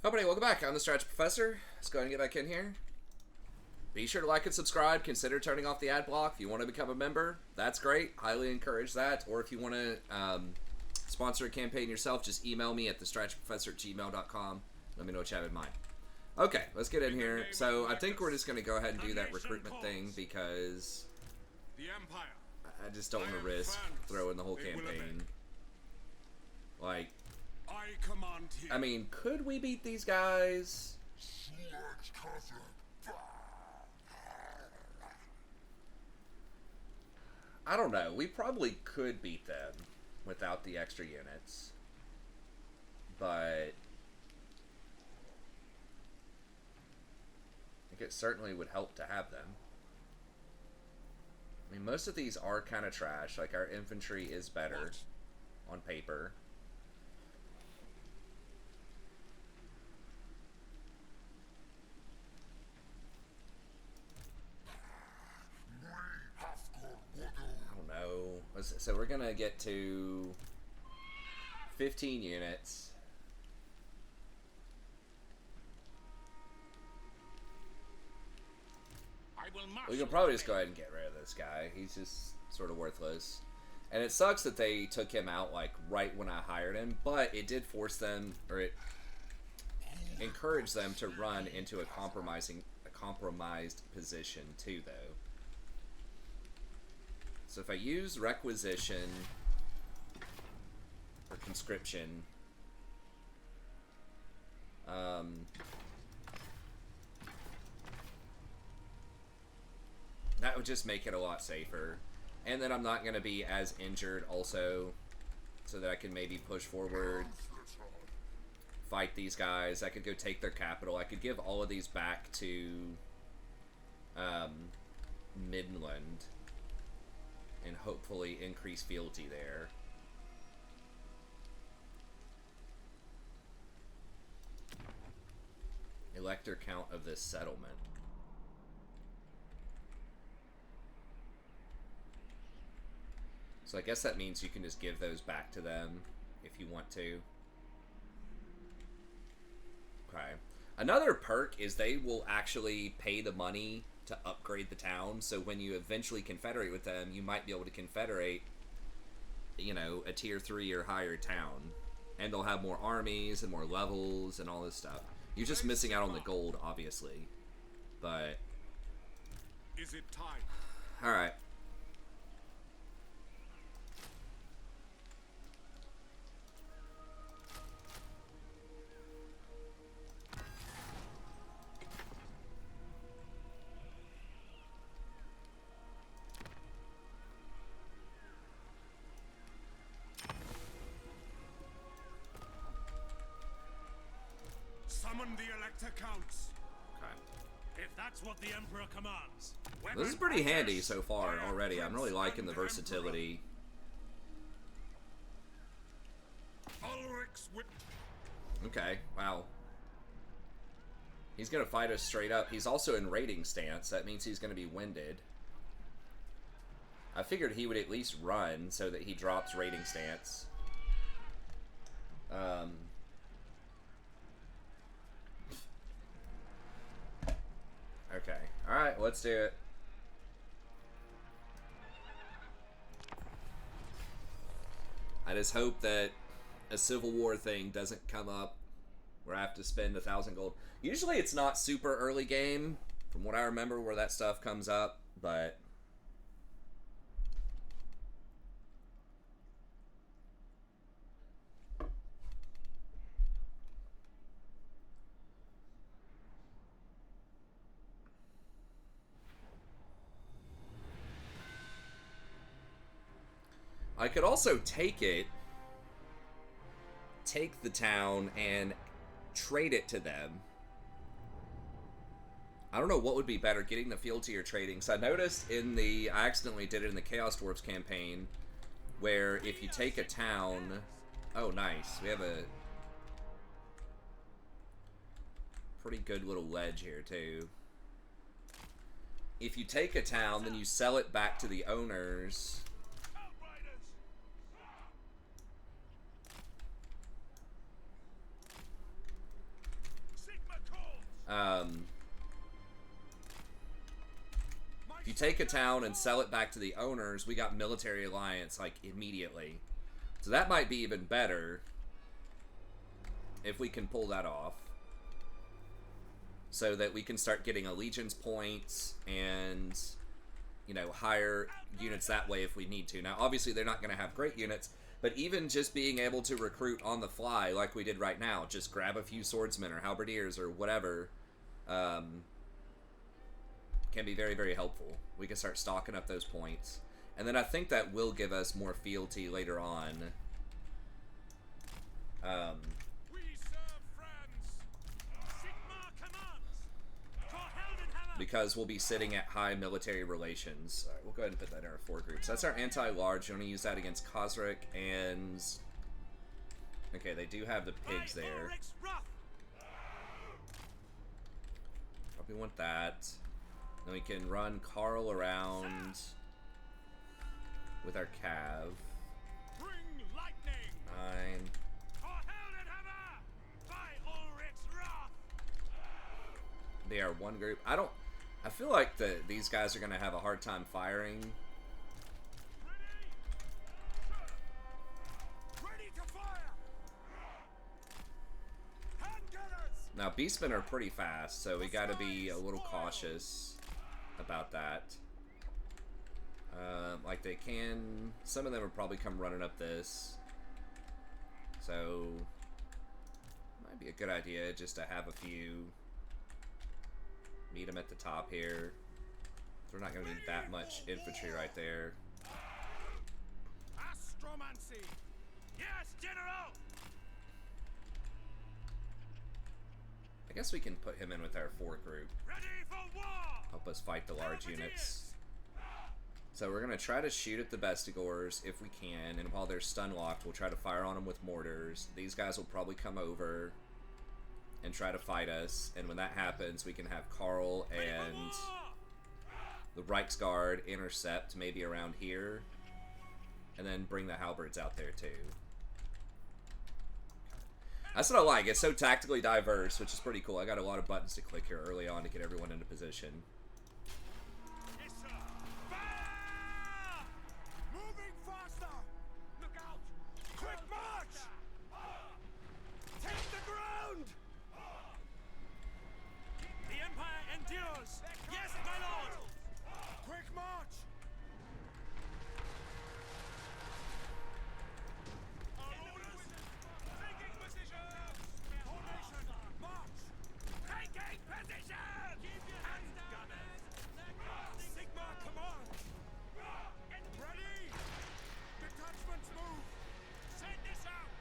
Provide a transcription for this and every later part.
Hello everybody, welcome back. I'm the Strategy Professor. Let's go ahead and get back in here. Be sure to like and subscribe. Consider turning off the ad block. If you want to become a member, that's great. Highly encourage that. Or if you want to sponsor a campaign yourself, just email me at thestrategyprofessor@gmail.com. Let me know what you have in mind. Okay, let's get in here. So I think we're just going to go ahead and do that recruitment thing because I just don't want to risk throwing the whole campaign. Like, I mean, could we beat these guys? I don't know. We probably could beat them without the extra units. But I think it certainly would help to have them. I mean, most of these are kind of trash. Like, our infantry is better on paper. So we're gonna get to 15 units. We can probably just go ahead and get rid of this guy. He's just sort of worthless. And it sucks that they took him out like right when I hired him, but it did force them, or it encouraged them to run into a compromised position too, though. So if I use requisition or conscription, that would just make it a lot safer. And then I'm not going to be as injured also, so that I can maybe push forward, fight these guys. I could go take their capital. I could give all of these back to Midland and hopefully increase fealty there. Elector count of this settlement. So I guess that means you can just give those back to them if you want to. Okay. Another perk is they will actually pay the money to upgrade the town, so when you eventually confederate with them, you might be able to confederate, you know, a tier 3 or higher town, and they'll have more armies and more levels and all this stuff. You're just missing out on the gold, obviously, but is it time? All right. Summon the Elector Counts. Okay. If that's what the Emperor commands. This is pretty handy so far already. I'm really liking the versatility. Okay, wow. He's gonna fight us straight up. He's also in raiding stance. That means he's gonna be winded. I figured he would at least run so that he drops raiding stance. Okay. Alright, let's do it. I just hope that a Civil War thing doesn't come up where I have to spend 1,000 gold. Usually it's not super early game, from what I remember, where that stuff comes up, but I could also take the town and trade it to them. I don't know what would be better, getting the fealty or trading. So I noticed I accidentally did it in the Chaos Dwarves campaign, where if you take a town, oh nice, we have a pretty good little ledge here too. If you take a town, then you sell it back to the owners. If you take a town and sell it back to the owners, we got military alliance, like, immediately. So that might be even better if we can pull that off. So that we can start getting allegiance points and, you know, hire units that way if we need to. Now, obviously, they're not going to have great units, but even just being able to recruit on the fly like we did right now, just grab a few swordsmen or halberdiers or whatever, can be very, very helpful. We can start stocking up those points. And then I think that will give us more fealty later on. We serve Franz. Sigmar commands. For Heldenhammer. Because we'll be sitting at high military relations. Alright, we'll go ahead and put that in our 4 groups. That's our anti-large. You want to use that against Khosric and... Okay, they do have the pigs there. Probably want that. Then we can run Karl around with our cav. Bring lightning. 9. For Heldenhammer. By Ulrich's wrath. They are one group. I feel like these guys are going to have a hard time firing. Ready to fire. Handgunners. Now, Beastmen are pretty fast, so we got to be a little cautious about that. Like they can... Some of them will probably come running up this. So... Might be a good idea just to have a few... Meet them at the top here. We're not going to need that much infantry right there. Astromancy. Yes, General. I guess we can put him in with our 4 group. Ready for war. Help us fight the large units. So we're going to try to shoot at the Bestigors if we can, and while they're stun locked, we'll try to fire on them with mortars. These guys will probably come over and try to fight us, and when that happens, we can have Karl and the Reichsguard intercept maybe around here, and then bring the halberds out there too. That's what I like. It's so tactically diverse, which is pretty cool. I got a lot of buttons to click here early on to get everyone into position. Yes, sir. Fire! Moving faster. Look out. Quick march. Take the ground. The Empire endures. Yes, my lord. Quick march. Taking position. Formation. March. Taking position. Keep your hands down. Sigma command. Ready. Detachments move. Send this out.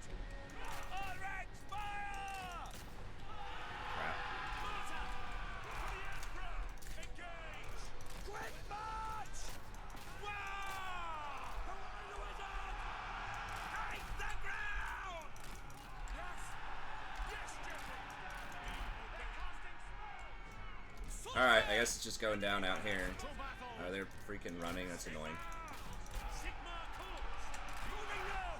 All ranks fire. Crap. Marta. For the Emperor. Engage. Quick march. Wow. The wizard. Take the ground. Yes. Yes, General. They're casting smoke. Alright, I guess it's just going down out here. To battle. They're freaking running. That's annoying. Sigma calls. Moving now.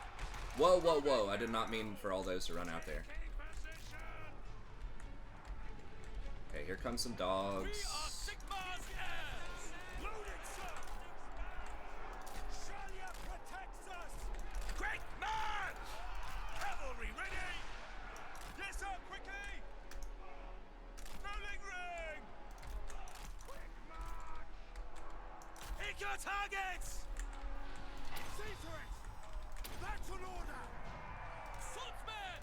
Whoa, whoa, whoa. I did not mean for all those to run out there. Taking position. Okay, here come some We dogs. are Sigma's heirs. Loaded, sir. Shalia protects us. Quick march. Cavalry ready. Yes, sir. Quickly. Rolling ring. Quick march. Hit your targets. See to it. That's an order. Swordsman.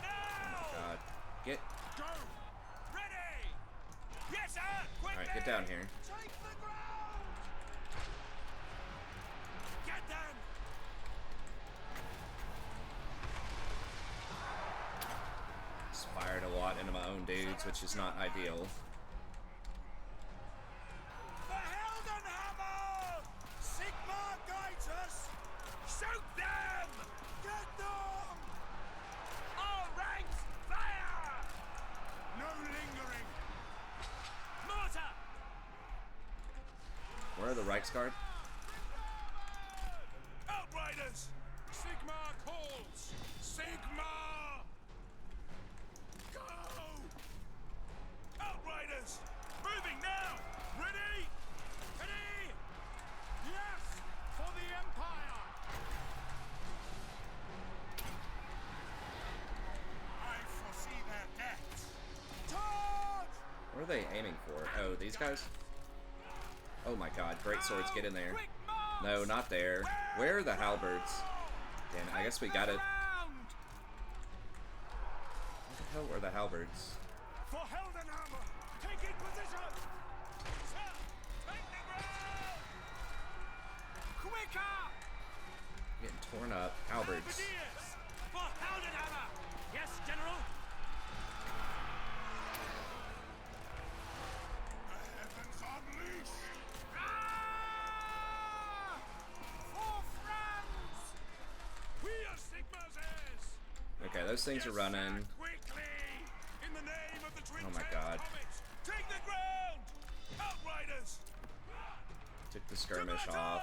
Now. God. Get... Go. Ready. Yes, sir. Quickly. Alright, get down here. Take the ground. Get them. Just fired a lot into my own dudes, which is not ideal. For Heldenhammer! Sigma guides us! Shoot them! Get them! All ranks, fire! No lingering! Mortar! Where are the Reichsguard? Outriders! Sigma calls! Sigma! Go! What are they aiming for? Oh, these guys? Oh my god, great swords, get in there. No, not there. Where are the halberds? Damn it, I guess we got it. Where the hell are the halberds? For Heldenhammer! Taking position! Sir, take the ground! Quicker! Getting torn up. Halberds. Grenadiers! For Heldenhammer! Yes, General! The heavens unleashed! Ah! For Franz! We are Sigma's heirs! Okay, those things are running. Quickly! In the name of the twin Oh my god. take the ground! Outriders! Took the skirmish off.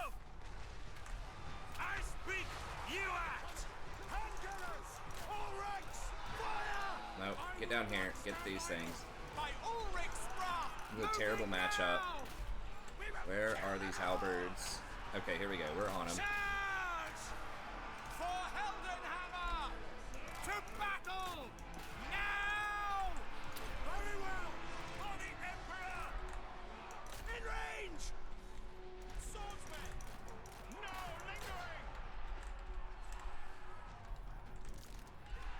I speak, you act! Handgunners! All ranks! Fire! No, get down here. Get these things. By Ulrich's wrath! This is a terrible matchup. Where are these halberds? Okay, here we go. We're on them. Charge! For Heldenhammer! To battle! Now! Very well! For the Emperor! In range! Swordsmen! No lingering!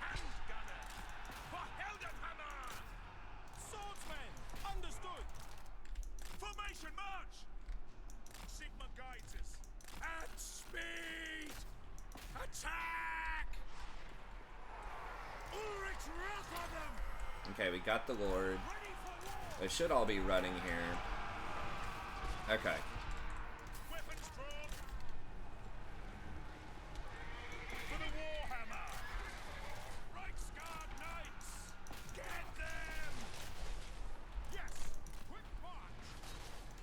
Handgunner! For Heldenhammer! Swordsmen! Understood! Formation march! Sigma guides us. At speed! Attack! Ulrich's wrath on them! Okay, we got the Lord. Ready for war! They should all be running here. Okay. Weapons drawn! For the Warhammer! Reichsguard Knights! Get them! Yes! Quick march!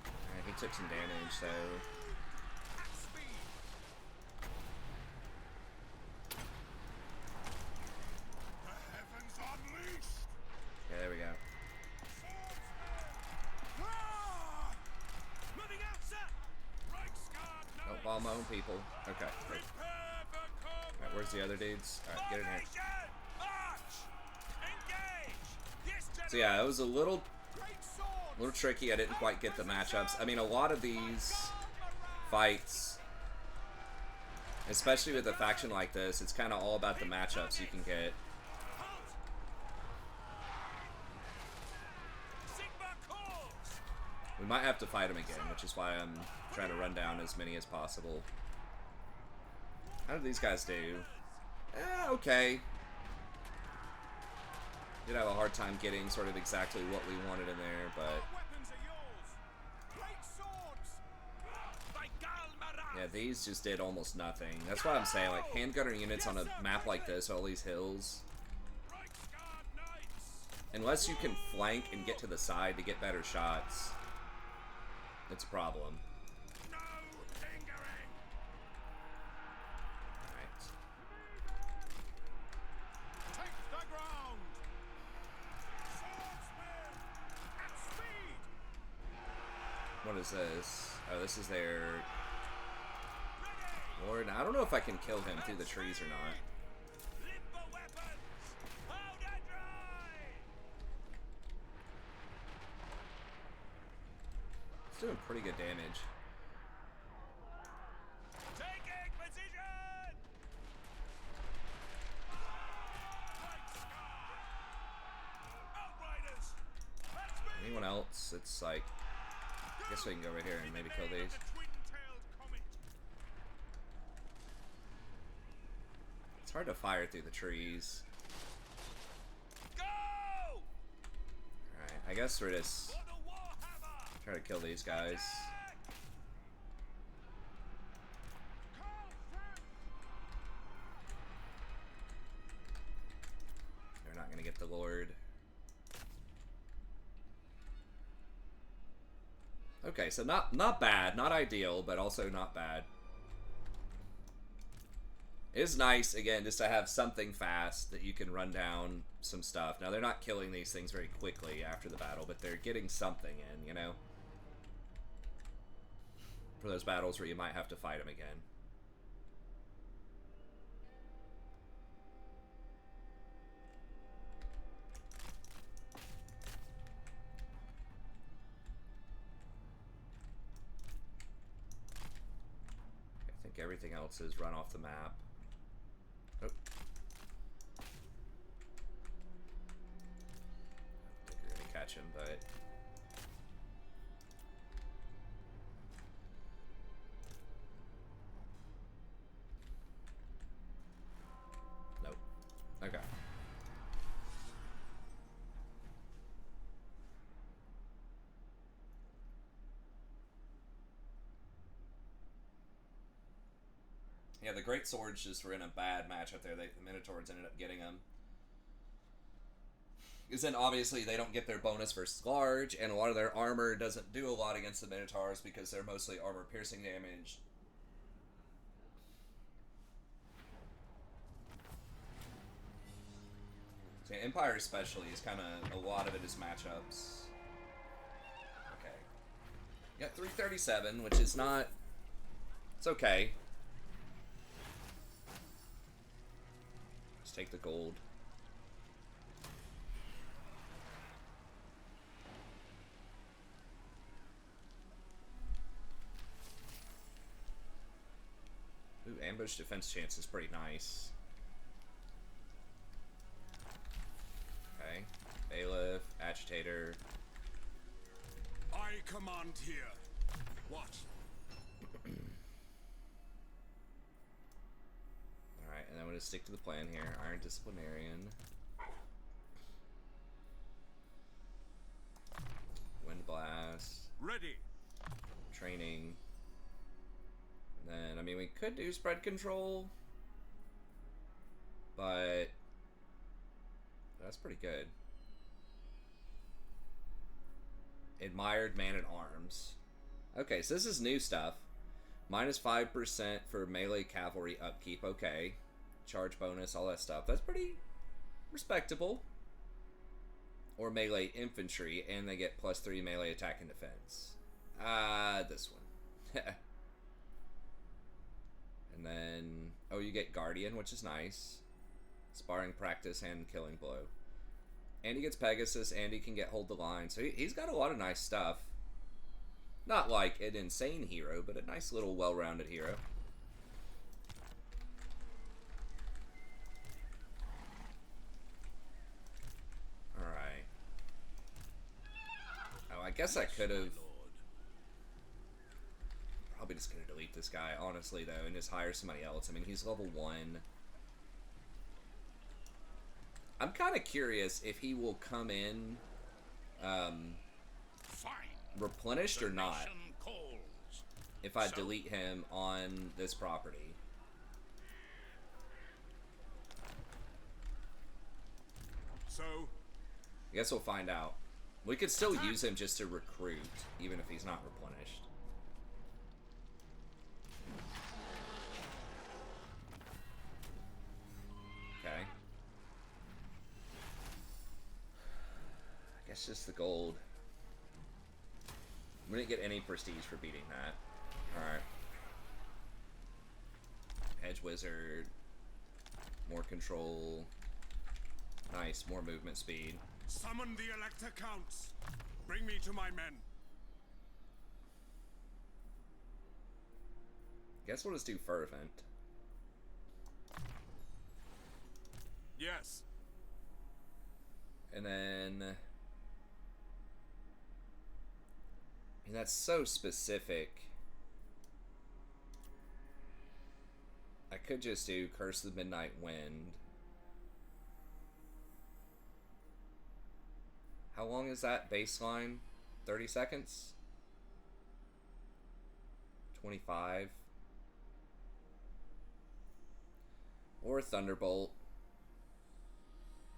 Alright, he took some damage, so... At speed! The heavens unleashed! Yeah, there we go. Swordsmen! Ah! Moving out, sir! Reichsguard Oh, Knights! all my own people. Okay, great. Prepare for combat! Alright, where's the other dudes? Alright, get in here. Formation! March! Engage! Yes, General! So yeah, it was a little Great swords! tricky. I didn't quite get the matchups. I mean, a lot of these fights, especially with a faction like this, it's kind of all about the matchups you can get. Halt! Sigma calls! We might have to fight them again, which is why I'm trying to run down as many as possible. How did these guys do? Okay. Did have a hard time getting sort of exactly what we wanted in there, but Weapons are yours! Great swords! By Galmarat! yeah, these just did almost nothing. That's why I'm saying, like, handgunner units on a map like this, all these hills, Reichsguard Knights! unless you can flank and get to the side to get better shots, it's a problem. No lingering! Alright. Take the ground! Swordsmen! At speed! What is this? Oh, this is their Ready! Lord. Now, I don't know if I can kill him through the trees or not. Limber weapons! Powder dry! It's doing pretty good damage. Taking position! Outriders! At speed! Anyone else? It's like, I guess we can go over here and maybe kill these. It's hard to fire through the trees. Go! Alright, I guess we're just For the Warhammer! trying to kill these guys. Karl, Franz! They're not gonna get the Lord. Okay, so not bad, not ideal, but also not bad. It is nice, again, just to have something fast that you can run down some stuff. Now, they're not killing these things very quickly after the battle, but they're getting something in, you know? For those battles where you might have to fight them again. Everything else is run off the map. Oh. I think we're gonna catch him, but... Nope. Okay. Yeah, the Great Swords just were in a bad matchup there. The Minotaurs ended up getting them. Because then obviously they don't get their bonus versus large, and a lot of their armor doesn't do a lot against the Minotaurs because they're mostly armor piercing damage. So yeah, Empire especially is kind of, a lot of it is matchups. Okay. Got 337, which is not... It's okay. Let's take the gold. Ooh, ambush defense chance is pretty nice. Okay. Bailiff, Agitator. I command here. What? Alright, and I'm going to stick to the plan here. Iron Disciplinarian. Wind Blast. Ready. Training. And then, I mean, we could do Spread Control. But... that's pretty good. Admired Man-at-Arms. Okay, so this is new stuff. Minus 5% for melee cavalry upkeep. Okay. Charge bonus, all that stuff. That's pretty respectable. Or melee infantry, and they get plus 3 melee attack and defense. This one. And then, oh, you get Guardian, which is nice. Sparring practice and killing blow. And he gets Pegasus, and he can get hold the line. So he's got a lot of nice stuff. Not like an insane hero, but a nice little well-rounded hero. Alright. Oh, I guess I could have... Probably just gonna delete this guy, honestly, though, and just hire somebody else. I mean, he's level 1. I'm kind of curious if he will come in replenished or not. If I delete him on this property. So, I guess we'll find out. We could still use him just to recruit, even if he's not replenished. Okay. I guess just the gold. We didn't get any prestige for beating that. Alright. Edge Wizard. More control. Nice, more movement speed. summon the Elector Counts. Bring me to my men. Guess we'll just do Fervent. Yes. And then... I mean, that's so specific. I could just do Curse of the Midnight Wind. How long is that baseline? 30 seconds? 25? Or Thunderbolt,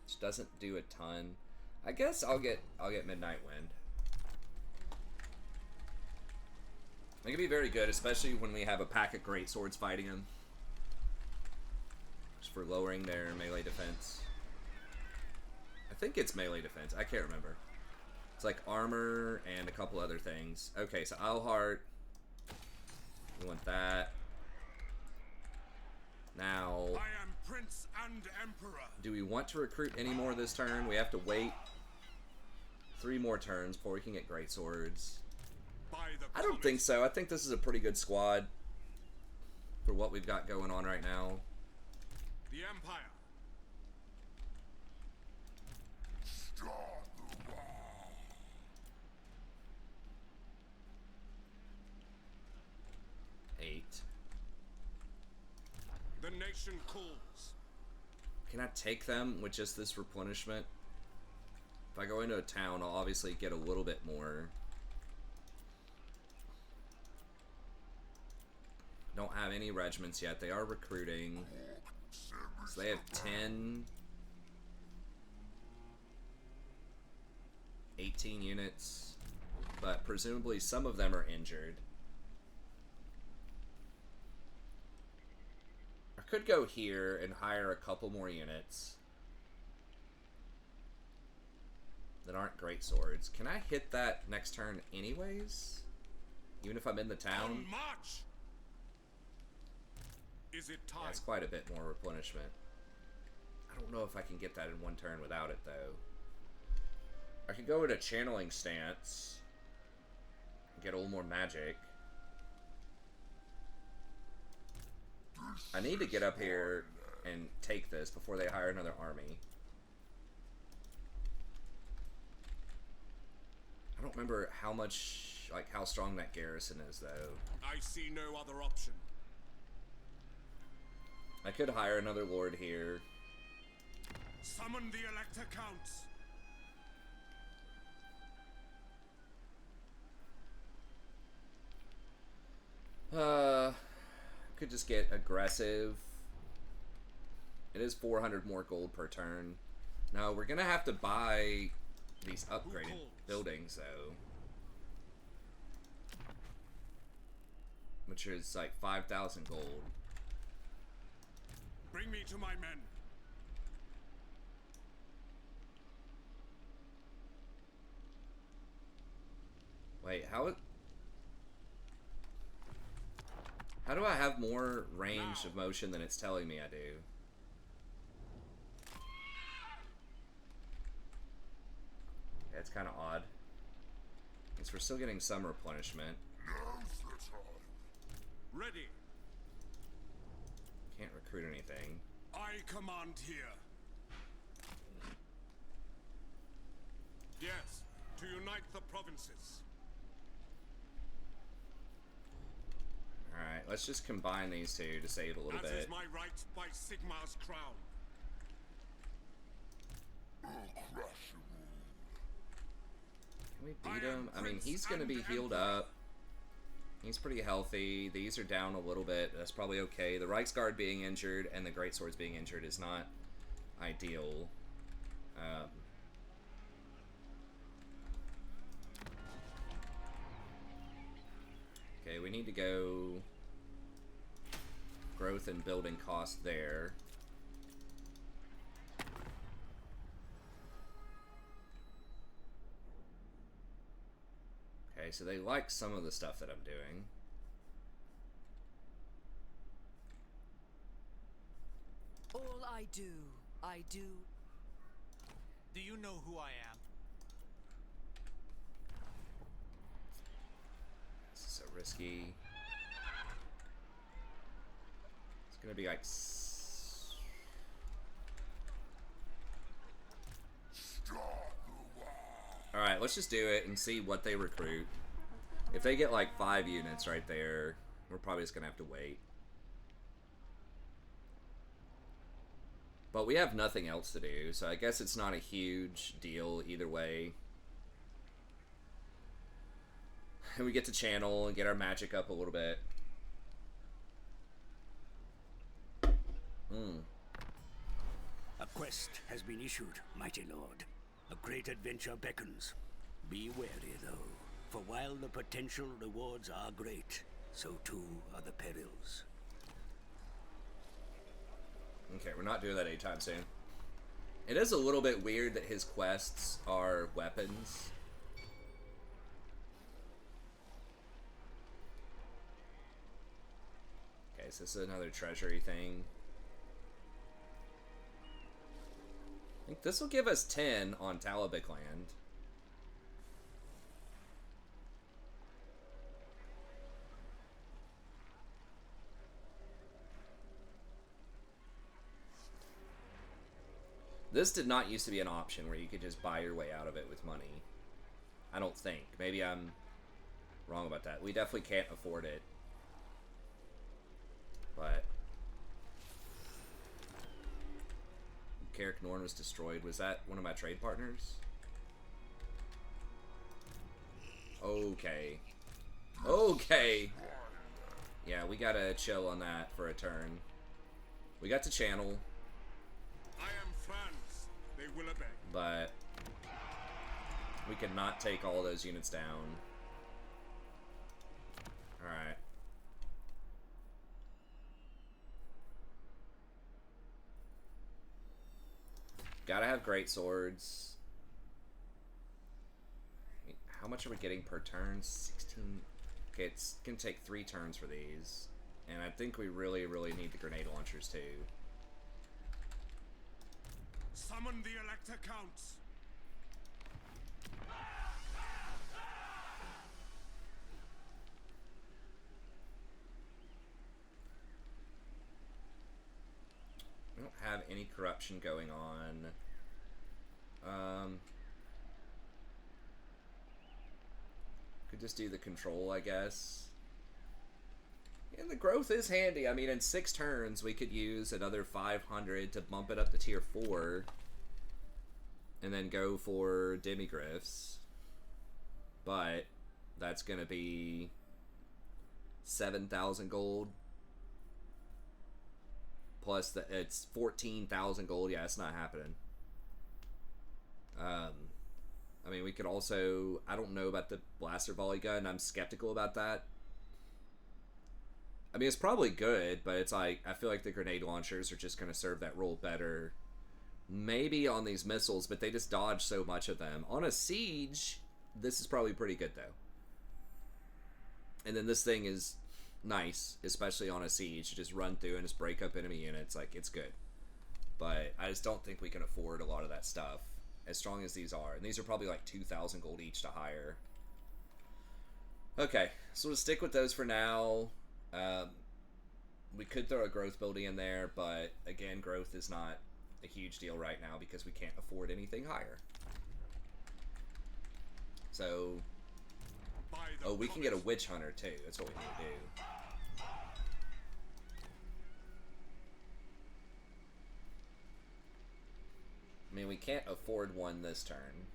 which doesn't do a ton. I guess I'll get Midnight Wind. It can be very good, especially when we have a pack of great swords fighting him. Just for lowering their melee defense. I think it's melee defense. I can't remember. It's like armor and a couple other things. Okay, so Owlheart. We want that. Now, I am Prince and Emperor. do we want to recruit any more this turn? We have to wait 3 more turns before we can get great swords. By the I don't think so. I think this is a pretty good squad. for what we've got going on right now. The Empire. Eight. The nation calls. Can I take them with just this replenishment? If I go into a town, I'll obviously get a little bit more. Don't have any regiments yet. They are recruiting. So they have 10. 18 units. But presumably some of them are injured. I could go here and hire a couple more units that aren't great swords. Can I hit that next turn anyways? Even if I'm in the town? On march. Is it time? That's quite a bit more replenishment. I don't know if I can get that in one turn without it, though. I could go into channeling stance and get a little more magic. I need to get up here and take this before they hire another army. I don't remember how much, like, how strong that garrison is, though. I see no other option. I could hire another lord here. Summon the Elector Counts. Could just get aggressive. It is 400 more gold per turn. No, we're gonna have to buy these upgraded buildings, though. Which is like 5,000 gold. Bring me to my men. Wait, how do I have more range of motion than it's telling me I do? Yeah, it's kind of odd. Because we're still getting some replenishment. Ready. Can't recruit anything. I command here. Yes, to unite the provinces. Alright, let's just combine these two to save a little As bit. is my right by Sigmar's crown. Can we beat him? I mean, he's going to be healed up. He's pretty healthy. These are down a little bit. That's probably okay. The Reichsguard being injured and the Greatswords being injured is not ideal. Okay, we need to go growth and building cost there. Okay, so they like some of the stuff that I'm doing. All I do. Do you know who I am? This is so risky. It's gonna be like... Alright, let's just do it and see what they recruit. If they get like 5 units right there, we're probably just gonna have to wait. But we have nothing else to do, so I guess it's not a huge deal either way. And we get to channel and get our magic up a little bit. A quest has been issued, mighty lord. A great adventure beckons. Be wary, though, for while the potential rewards are great, so too are the perils. Okay, we're not doing that anytime soon. It is a little bit weird that his quests are weapons. Okay, so this is another treasury thing. I think this will give us 10 on Talabik land. This did not used to be an option where you could just buy your way out of it with money. I don't think. Maybe I'm wrong about that. We definitely can't afford it. But Carrick Norn was destroyed. Was that one of my trade partners? Okay. Okay. Yeah, we gotta chill on that for a turn. We got to channel. I am Franz. They will obey. But we could not take all those units down. Alright. Gotta have great swords. How much are we getting per turn? 16. Okay, it's gonna take 3 turns for these. And I think we really, really need the grenade launchers too. Summon the Elector Counts. We don't have any corruption going on. Could just do the control, I guess. And the growth is handy. I mean, in 6 turns, we could use another 500 to bump it up to tier 4. And then go for demigriffs. But that's going to be 7,000 gold. Plus, it's 14,000 gold. Yeah, it's not happening. I mean, we could also... I don't know about the blaster volley gun. I'm skeptical about that. I mean, it's probably good, but it's like... I feel like the grenade launchers are just going to serve that role better. Maybe on these missiles, but they just dodge so much of them. On a siege, this is probably pretty good, though. And then this thing is nice, especially on a siege. You just run through and just break up enemy units. Like, it's good. But I just don't think we can afford a lot of that stuff. As strong as these are. And these are probably like 2,000 gold each to hire. Okay, so we'll stick with those for now. We could throw a growth building in there, but again, growth is not a huge deal right now because we can't afford anything higher. So... Oh, we can get a witch hunter too. That's what we need to do. I mean, we can't afford one this turn.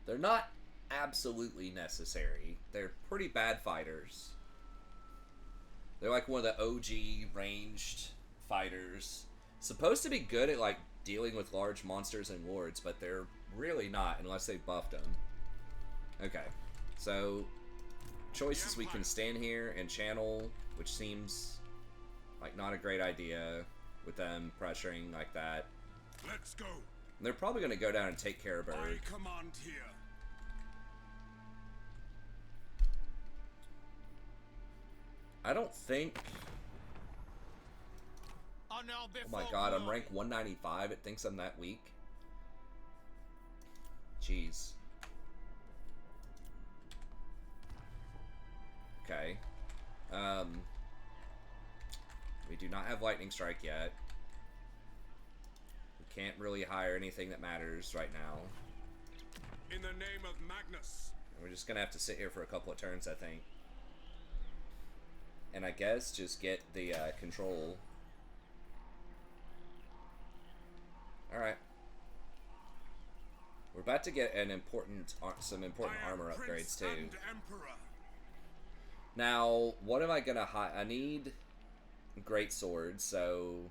They're not absolutely necessary. They're pretty bad fighters. They're like one of the OG ranged fighters. Supposed to be good at, like, dealing with large monsters and wards, but they're really not unless they buffed them. Okay. So, choices, we can stand here and channel, which seems like not a great idea with them pressuring like that. Let's go. They're probably going to go down and take Carroburg. I command here. I don't think... Oh my god, I'm rank 195. It thinks I'm that weak. Jeez. Okay. We do not have Lightning Strike yet. We can't really hire anything that matters right now. In the name of Magnus. We're just gonna have to sit here for a couple of turns, I think. And I guess just get the control. Alright. We're about to get an important, some important armor upgrades too. Now, what am I gonna hire? I need great swords, so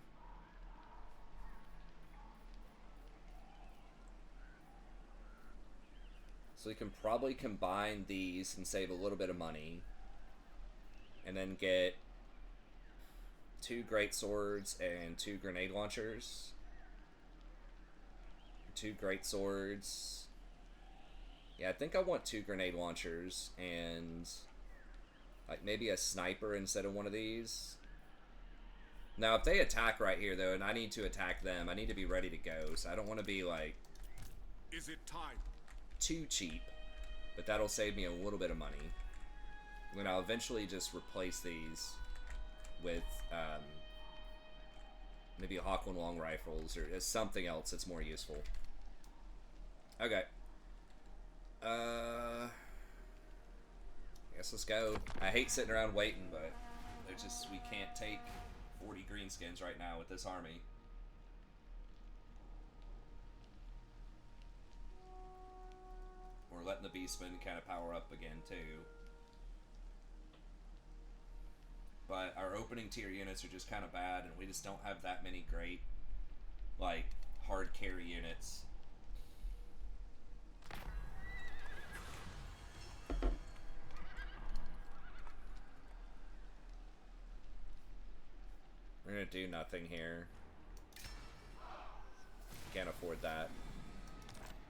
we can probably combine these and save a little bit of money, and then get 2 great swords and 2 grenade launchers. 2 great swords. Yeah, I think I want 2 grenade launchers and like maybe a sniper instead of one of these. Now, if they attack right here, though, and I need to attack them, I need to be ready to go. So I don't want to be, like... Is it time? Too cheap. But that'll save me a little bit of money. And then I'll eventually just replace these with Maybe Hawkwind long rifles or something else that's more useful. Okay. I guess let's go. I hate sitting around waiting, but there's just, we can't take 40 greenskins right now with this army. We're letting the Beastmen kind of power up again too. But our opening tier units are just kind of bad, and we just don't have that many great, like, hard carry units. We're gonna do nothing here. Can't afford that.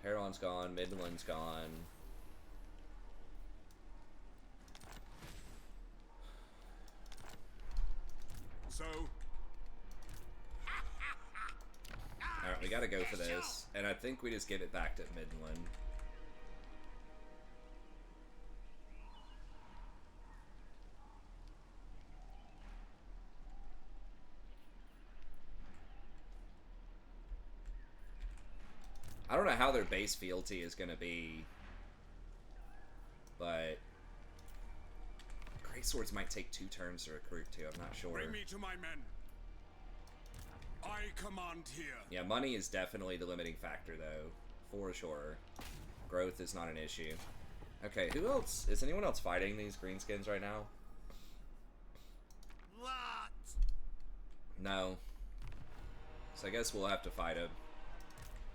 Perron's gone, Midland's gone. So? Alright, we gotta go for this. And I think we just give it back to Midland. I don't know how their base fealty is gonna be, but Greatswords might take 2 turns to recruit too, I'm not sure. Bring me to my men. I command here. Yeah, money is definitely the limiting factor though, for sure. Growth is not an issue. Okay, who else? Is anyone else fighting these greenskins right now? What? No. So I guess we'll have to fight him.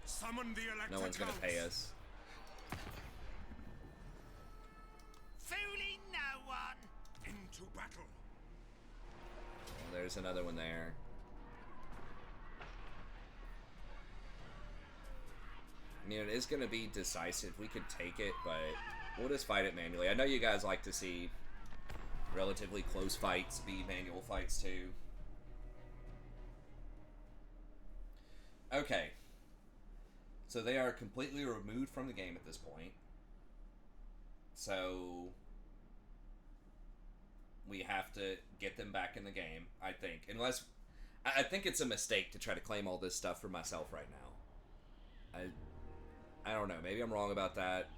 Summon the electric. No one's gonna pay us. Fooling no one. Into battle. Well, there's another one there. I mean, it is gonna be decisive. We could take it, but we'll just fight it manually. I know you guys like to see relatively close fights be manual fights too. Okay. So they are completely removed from the game at this point. So we have to get them back in the game, I think. Unless, I think it's a mistake to try to claim all this stuff for myself right now. I don't know. Maybe I'm wrong about that.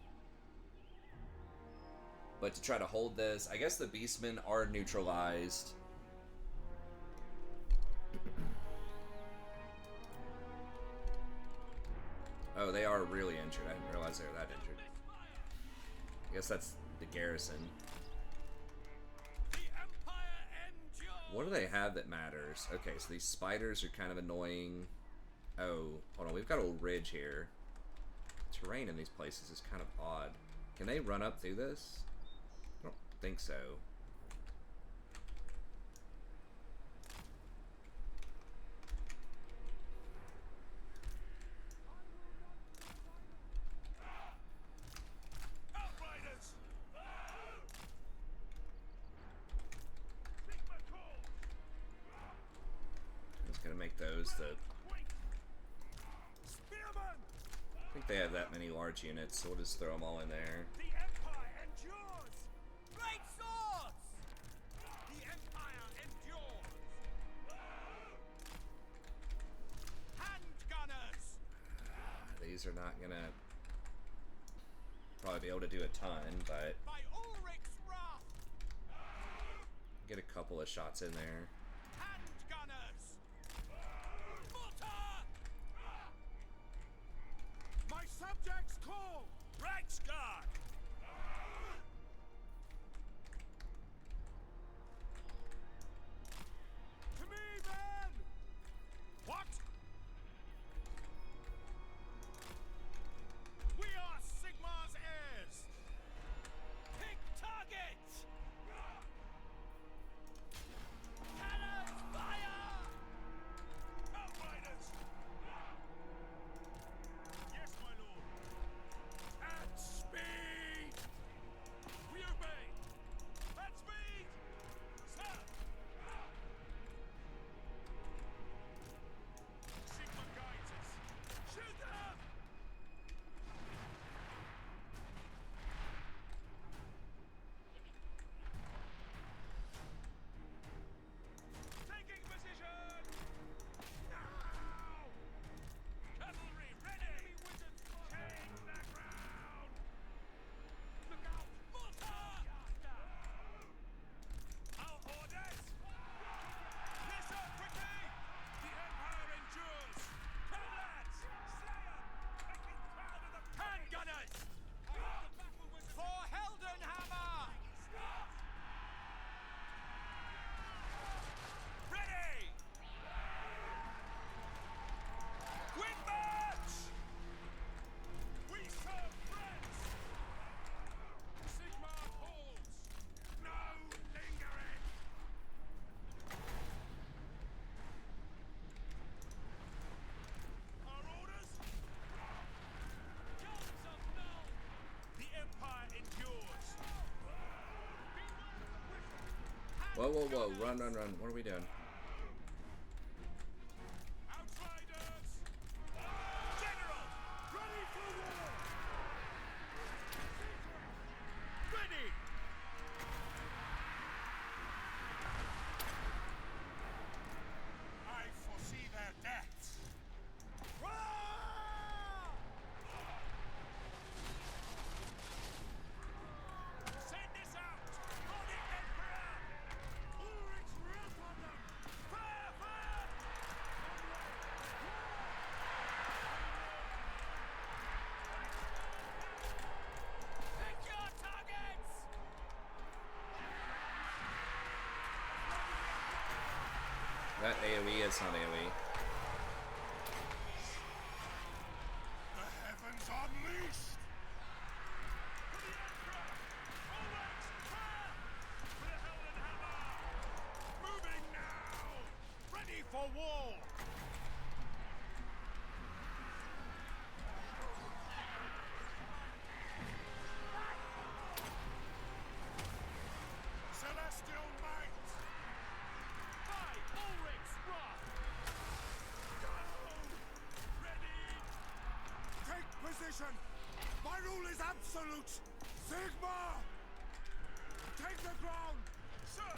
But to try to hold this, I guess the Beastmen are neutralized. Oh, they are really injured. I didn't realize they were that injured. I guess that's the garrison. The Empire endures. What do they have that matters? Okay, so these spiders are kind of annoying. Oh, hold on. We've got a ridge here. Terrain in these places is kind of odd. Can they run up through this? I don't think so. Outriders. I'm just gonna make those the... Spearmen. I think they have that many large units, so we'll just throw them all in there. The Empire endures. Great swords. The Empire endures. Handgunners. These are not gonna probably be able to do a ton, but By Ulrich's wrath. get a couple of shots in there. Handgunners. Mortar. My subjects call. Reichsguard. To me, men. What? We are Sigmar's heirs. Pick target. Cannons fire. Outriders. Yes, my lord. At speed. Whoa, whoa, whoa. Run, run, run. What are we doing? Outriders! General! Ready for war! Ready! I foresee their deaths. Roar! Send this out! For the Emperor! Ulrich's wrath on them! Fire! Fire! Pick your targets! That AoE is not AoE. The heavens unleashed! For the Emperor! Ulrich's fire! For the Helden Hammer! Moving now! Ready for war! Celestial might! By Ulrich's wrath! Go! Ready! Take position! My rule is absolute! Sigma! Take the ground! Sir!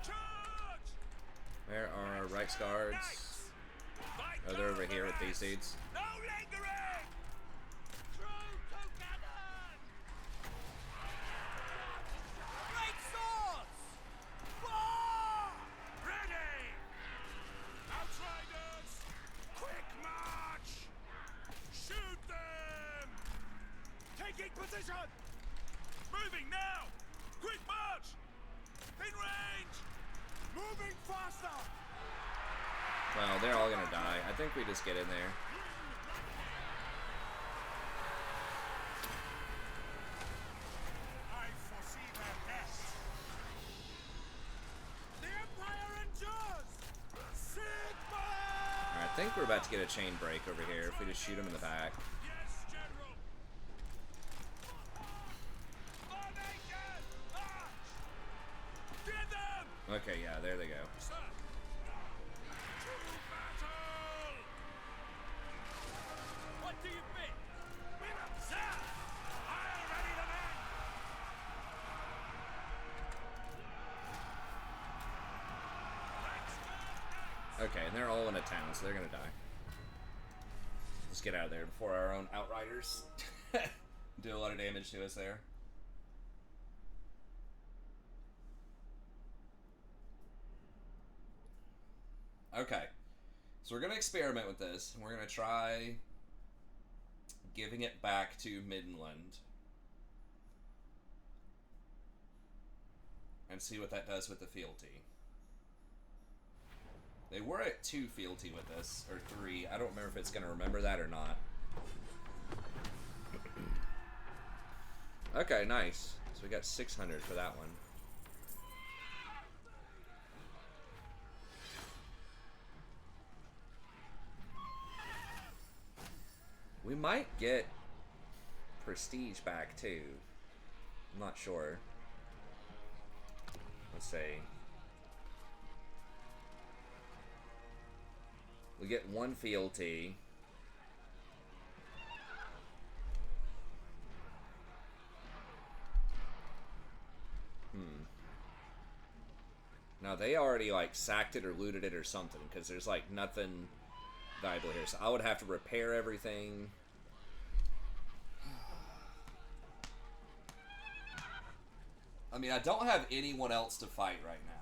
Charge! Where are our Reichsguards? Knights! Fight Oh, they're over over here with these us! dudes. No lingering! True to cannon! Great swords! War! Ready! Outriders! Quick march! Shoot them! Taking position! Moving now! Quick march! In range! Moving faster! Well, they're all gonna die. I think we just get in there. I foresee their death. The Empire endures! Sigma! Alright, I think we're about to get a chain break over here if we just shoot them in the back. Yes, General! Formation! March! Get them! Okay, yeah, there they go. Sir! To battle! What do you think? Sir! I'll ready the men! Okay, and they're all in a town, so they're gonna die. Let's get out of there before our own Outriders do a lot of damage to us there. Okay, so we're gonna experiment with this, and we're gonna try giving it back to Midland and see what that does with the fealty. They were at 2 fealty with us, or 3. I don't remember if it's gonna remember that or not. Okay, nice. So we got 600 for that one. We might get prestige back too. I'm not sure. Let's see. We get 1 fealty. Now they already like sacked it or looted it or something, because there's like nothing valuable here. So I would have to repair everything. I mean, I don't have anyone else to fight right now.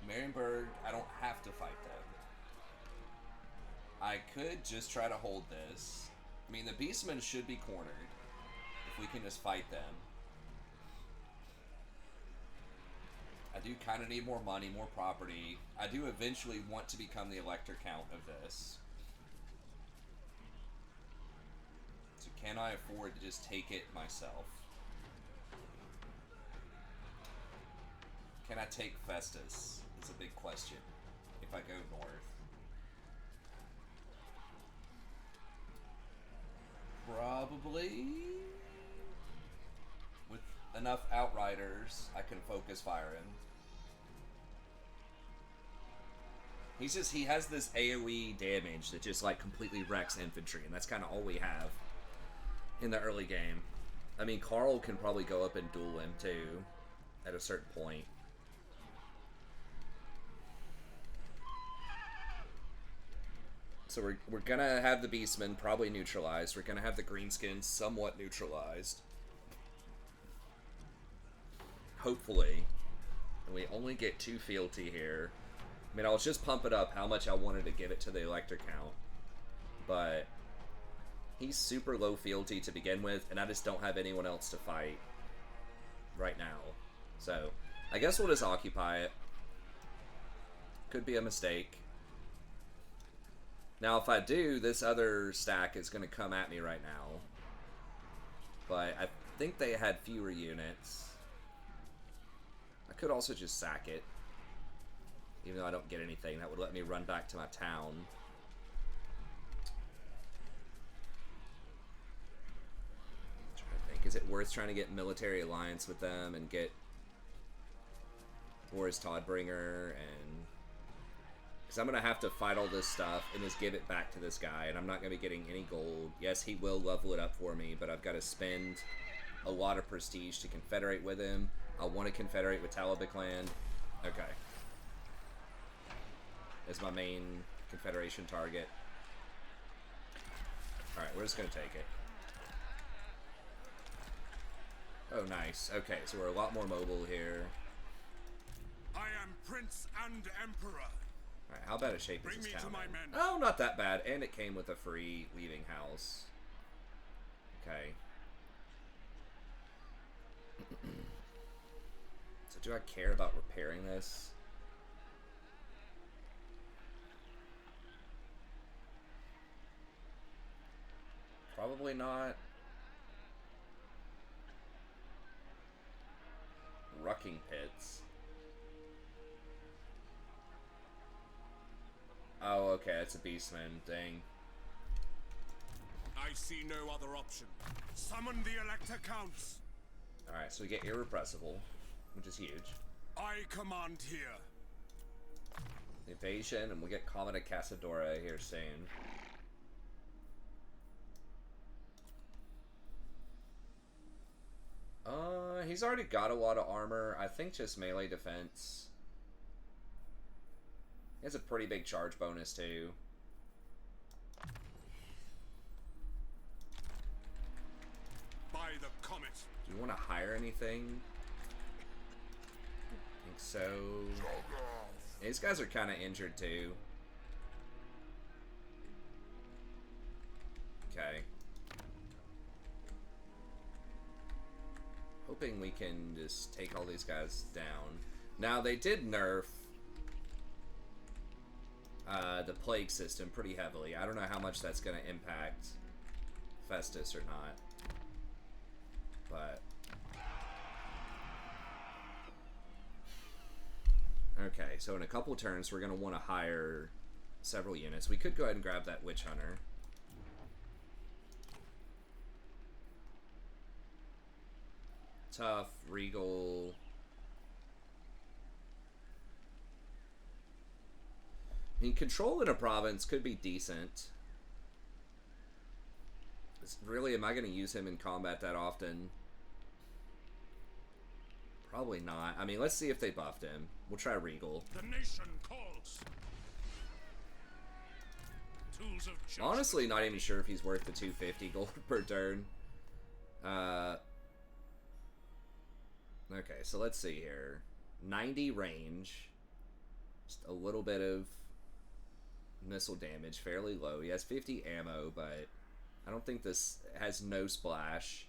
Marienburg, I don't have to fight them. I could just try to hold this. I mean, the Beastmen should be cornered if we can just fight them. I do kind of need more money, more property. I do eventually want to become the elector count of this. So can I afford to just take it myself? Can I take Festus? It's a big question. If I go north. Probably. With enough Outriders, I can focus fire him. He has this AoE damage that just like completely wrecks infantry, and that's kind of all we have in the early game. I mean, Karl can probably go up and duel him too at a certain point. So we're gonna have the Beastmen probably neutralized. We're gonna have the Greenskins somewhat neutralized. Hopefully. And we only get 2 fealty here. I mean, I was just pumping up how much I wanted to give it to the Elector Count. But he's super low fealty to begin with, and I just don't have anyone else to fight right now. So, I guess we'll just occupy it. Could be a mistake. Now, if I do, this other stack is going to come at me right now. But I think they had fewer units. I could also just sack it. Even though I don't get anything, that would let me run back to my town. I'm trying to think, is it worth trying to get military alliance with them and get Boris Todbringer and... Because I'm going to have to fight all this stuff and just give it back to this guy, and I'm not going to be getting any gold. Yes, he will level it up for me, but I've got to spend a lot of prestige to confederate with him. I want to confederate with Talabikland. Okay. Is my main confederation target. Alright, we're just going to take it. Oh, nice. Okay, so we're a lot more mobile here. I am Prince and Emperor. Alright, how bad a shape is this town Bring me to my in? men. Oh, not that bad. And it came with a free leaving house. Okay. So do I care about repairing this? Probably not. Rucking pits. Oh, okay, it's a Beastman. Dang. I see no other option. Summon the Elector Counts. Alright, so we get Irrepressible, which is huge. I command here. Evasion, and we'll get Comet of Casadora here soon. He's already got a lot of armor. I think just melee defense. He has a pretty big charge bonus too. By the comet. Do you want to hire anything? I think so. These guys are kind of injured too. Okay. Hoping we can just take all these guys down. Now, they did nerf the plague system pretty heavily. I don't know how much that's going to impact Festus or not. But... okay, so in a couple turns, we're going to want to hire several units. We could go ahead and grab that Witch Hunter. Tough, Regal. I mean, control in a province could be decent. Really, am I going to use him in combat that often? Probably not. I mean, let's see if they buffed him. We'll try Regal. The nation calls. Tools of justice. Honestly, not even sure if he's worth the 250 gold per turn. Okay, so let's see here. 90 range. Just a little bit of missile damage, fairly low. He has 50 ammo, but I don't think this has no splash.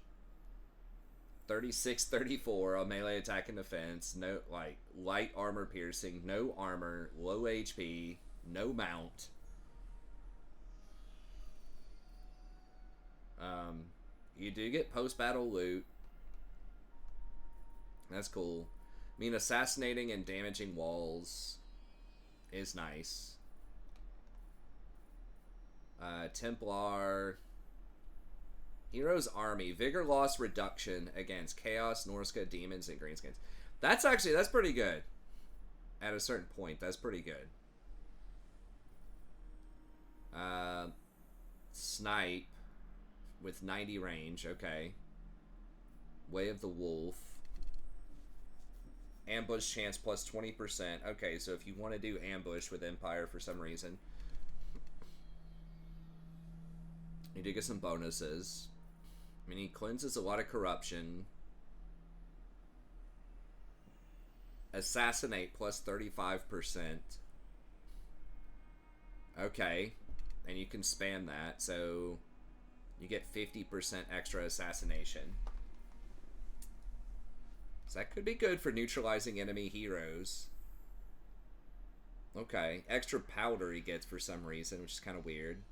36, 34 on melee attack and defense. No, like, light armor piercing, no armor, low HP, no mount. You do get post-battle loot. That's cool. I mean, assassinating and damaging walls is nice. Templar. Hero's Army. Vigor loss reduction against Chaos, Norska, Demons, and Greenskins. That's pretty good. At a certain point, that's pretty good. Snipe with 90 range. Okay. Way of the Wolf. Ambush chance plus 20%. Okay, so if you want to do ambush with Empire for some reason, you do get some bonuses. I mean, he cleanses a lot of corruption. Assassinate plus 35%. Okay. And you can spam that, so you get 50% extra assassination. So that could be good for neutralizing enemy heroes. Okay. Extra powder he gets for some reason, which is kind of weird.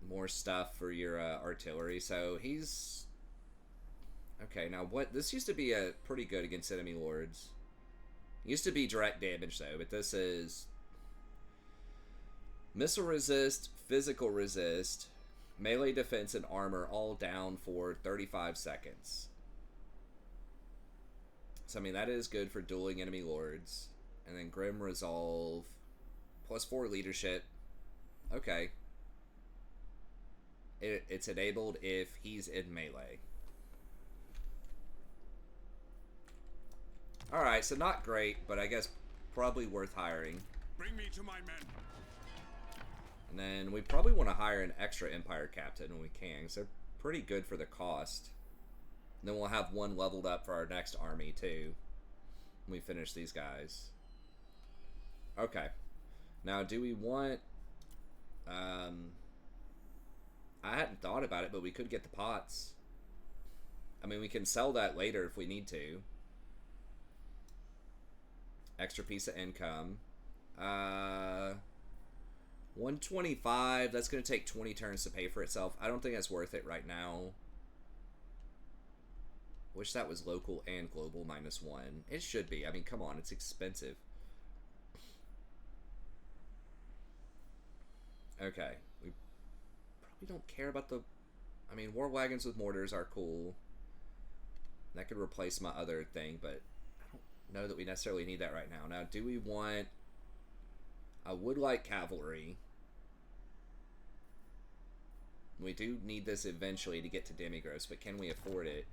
More stuff for your artillery. So he's... Okay, now what... This used to be pretty good against enemy lords. It used to be direct damage, though, but this is... Missile resist, physical resist, melee defense, and armor all down for 35 seconds. So, I mean, that is good for dueling enemy lords. And then Grim Resolve, plus 4 leadership. Okay. It's enabled if he's in melee. Alright, so not great, but I guess probably worth hiring. Bring me to my men. And then we probably want to hire an extra Empire captain when we can, because they're pretty good for the cost. And then we'll have one leveled up for our next army, too, when we finish these guys. Okay. Now, do we want... I hadn't thought about it, but we could get the pots. I mean, we can sell that later if we need to. Extra piece of income. 125. That's going to take 20 turns to pay for itself. I don't think that's worth it right now. Wish that was local and global -1. It should be. I mean, come on. It's expensive. Okay. We probably don't care about the... I mean, war wagons with mortars are cool. That could replace my other thing, but I don't know that we necessarily need that right now. Now, do we want... I would like cavalry. We do need this eventually to get to Demigross, but can we afford it?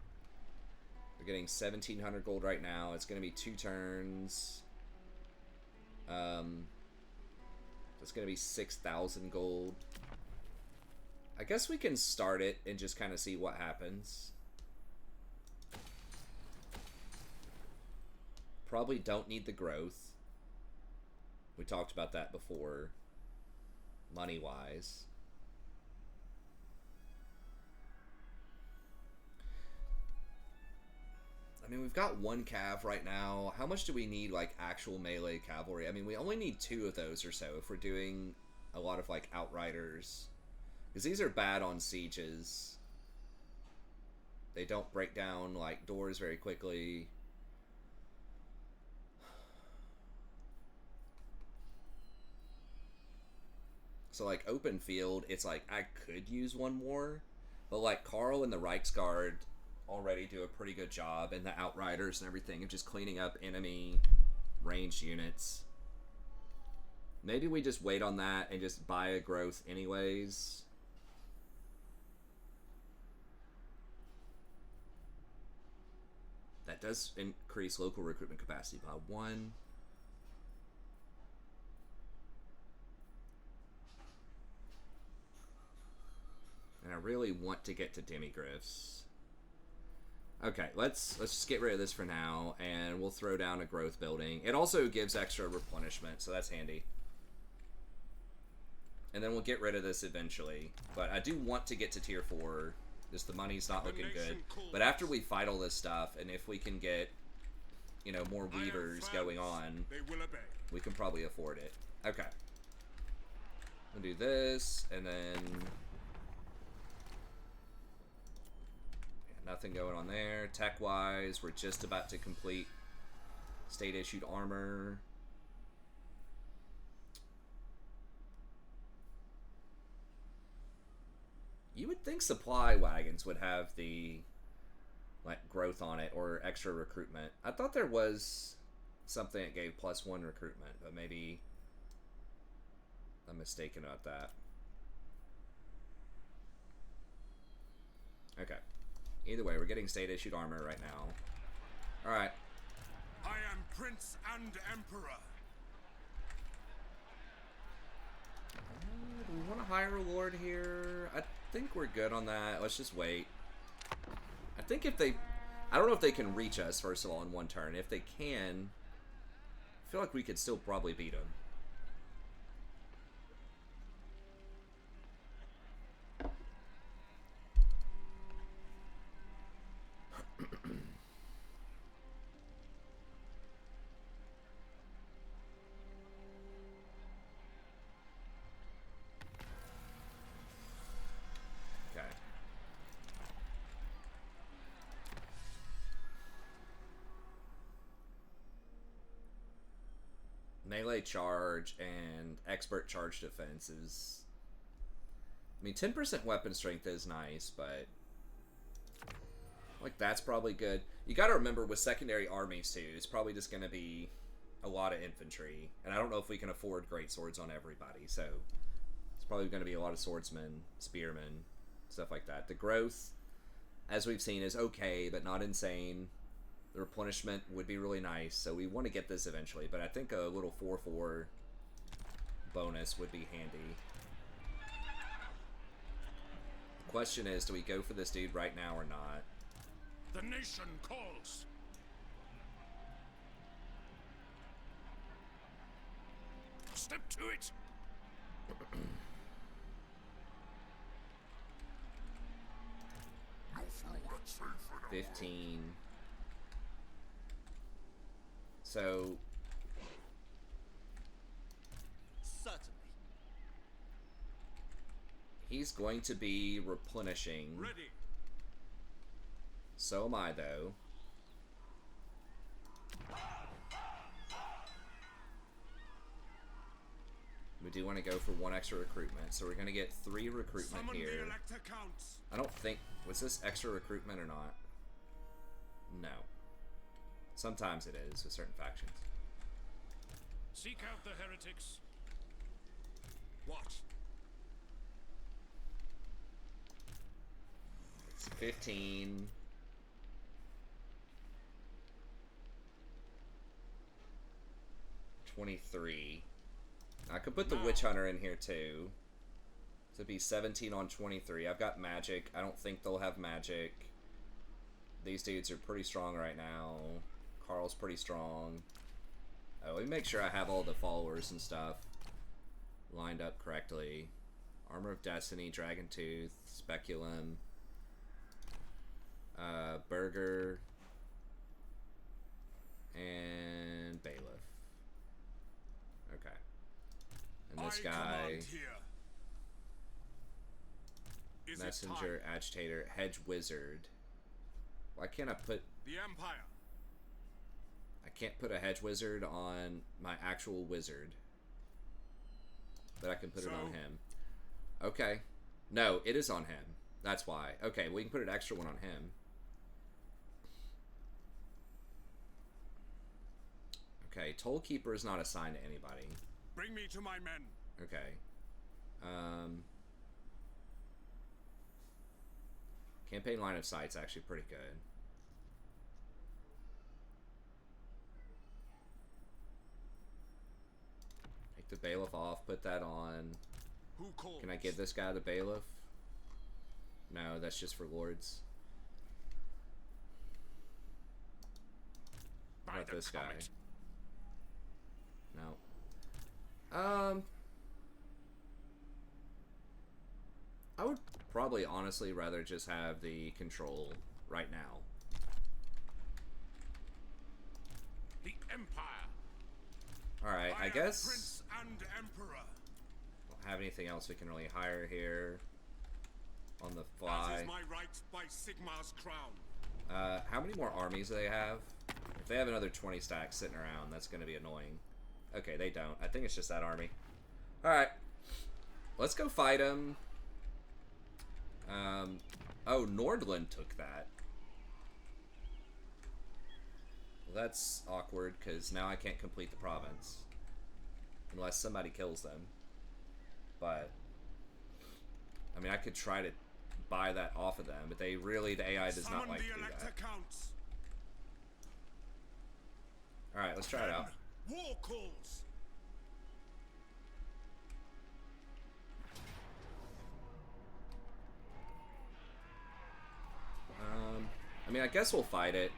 We're getting 1,700 gold right now. It's going to be 2 turns. It's going to be 6,000 gold. I guess we can start it and just kind of see what happens. Probably don't need the growth. We talked about that before, money-wise. I mean, we've got 1 cav right now. How much do we need, like, actual melee cavalry? I mean, we only need 2 of those or so if we're doing a lot of, like, outriders. Because these are bad on sieges. They don't break down, like, doors very quickly. So, like, open field, it's like, I could use 1 more. But, like, Karl and the Reichsguard already do a pretty good job, and the Outriders and everything, of just cleaning up enemy ranged units. Maybe we just wait on that and just buy a growth anyways. That does increase local recruitment capacity by 1. And I really want to get to Demigriffs. Okay, let's just get rid of this for now, and we'll throw down a growth building. It also gives extra replenishment, so that's handy. And then we'll get rid of this eventually. But I do want to get to tier 4. Just the money's not looking good. But after we fight all this stuff, and if we can get, you know, more weavers going on, we can probably afford it. Okay. We'll do this, and then... Nothing going on there. Tech-wise, we're just about to complete state-issued armor. You would think supply wagons would have the like growth on it or extra recruitment. I thought there was something that gave +1 recruitment, but maybe I'm mistaken about that. Okay. Either way, we're getting state issued armor right now. Alright. I am Prince and Emperor. Do we want a high reward here? I think we're good on that. Let's just wait. I think if they... I don't know if they can reach us, first of all, in one turn. If they can, I feel like we could still probably beat them. Melee charge and expert charge defense is... I mean, 10% weapon strength is nice, but... like, that's probably good. You gotta remember, with secondary armies, too, it's probably just gonna be a lot of infantry. And I don't know if we can afford great swords on everybody, so... it's probably gonna be a lot of swordsmen, spearmen, stuff like that. The growth, as we've seen, is okay, but not insane. The replenishment would be really nice, so we want to get this eventually, but I think a little 4/4 bonus would be handy. The question is, do we go for this dude right now or not? The nation calls. Step to it. 15. So Certainly. he's going to be replenishing. Ready. So am I, though. We do want to go for 1 extra recruitment, so we're going to get 3 recruitment Summon here. the elector counts. I don't think... was this extra recruitment or not? No. Sometimes it is with certain factions. Seek out the heretics. Watch. It's 15. $23. I could put the Witch Hunter in here too. So it'd be 17 on 23. I've got magic. I don't think they'll have magic. These dudes are pretty strong right now. Karl's pretty strong. Oh, let me make sure I have all the followers and stuff lined up correctly. Armor of Destiny, Dragon Tooth, Speculum, Burger, and Bailiff. Okay. And this guy, Messenger, Agitator, Hedge Wizard. Why can't I put... the Empire. I can't put a Hedge Wizard on my actual wizard. But I can put it on him. Okay. No, it is on him. That's why. Okay, we can put an extra one on him. Okay, Toll Keeper is not assigned to anybody. Bring me to my men. Okay. Campaign line of sight's actually pretty good. Take the Bailiff off, put that on. Who calls? Can I give this guy the Bailiff? No, that's just for lords. How about this guy? No. I would probably honestly rather just have the control right now. The Empire. Alright, I am guess Prince and Emperor. don't have anything else we can really hire here on the That fly. is my right by Sigmar's crown. How many more armies do they have? If they have another 20 stacks sitting around, that's going to be annoying. Okay, they don't. I think it's just that army. Alright. Let's go fight them. Oh, Nordland took that. Well, that's awkward, because now I can't complete the province. Unless somebody kills them. But, I mean, I could try to buy that off of them, but they really, the AI does not like to do that. Alright, let's try it out. War calls. I mean, I guess we'll fight it.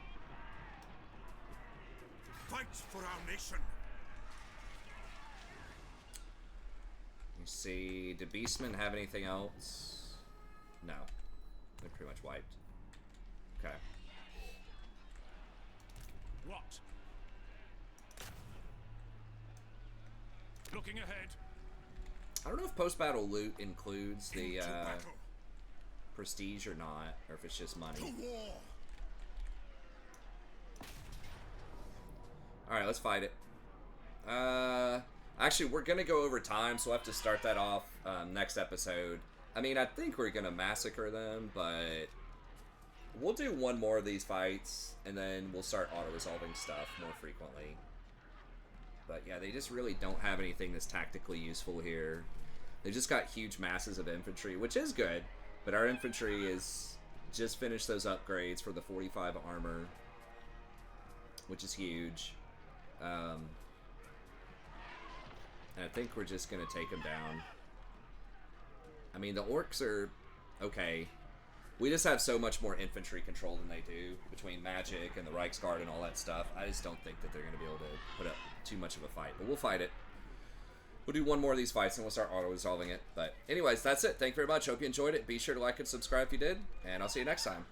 Fight for our nation. You see, do Beastmen have anything else? No. They're pretty much wiped. Okay. What? Looking ahead. I don't know if post-battle loot includes the, Into battle. prestige or not, or if it's just money. To war. Alright, let's fight it. Actually, we're gonna go over time, so we'll have to start that off next episode. I mean, I think we're gonna massacre them, but we'll do one more of these fights, and then we'll start auto-resolving stuff more frequently. But yeah, they just really don't have anything that's tactically useful here. They just got huge masses of infantry, which is good, but our infantry is just finished those upgrades for the 45 armor, which is huge. And I think we're just gonna take them down. I mean, the orcs are okay. We just have so much more infantry control than they do between magic and the Reichsguard and all that stuff. I just don't think that they're gonna be able to put up too much of a fight, but we'll fight it. We'll do one more of these fights and we'll start auto-resolving it. But anyways, that's it. Thank you very much. Hope you enjoyed it. Be sure to like and subscribe if you did, and I'll see you next time.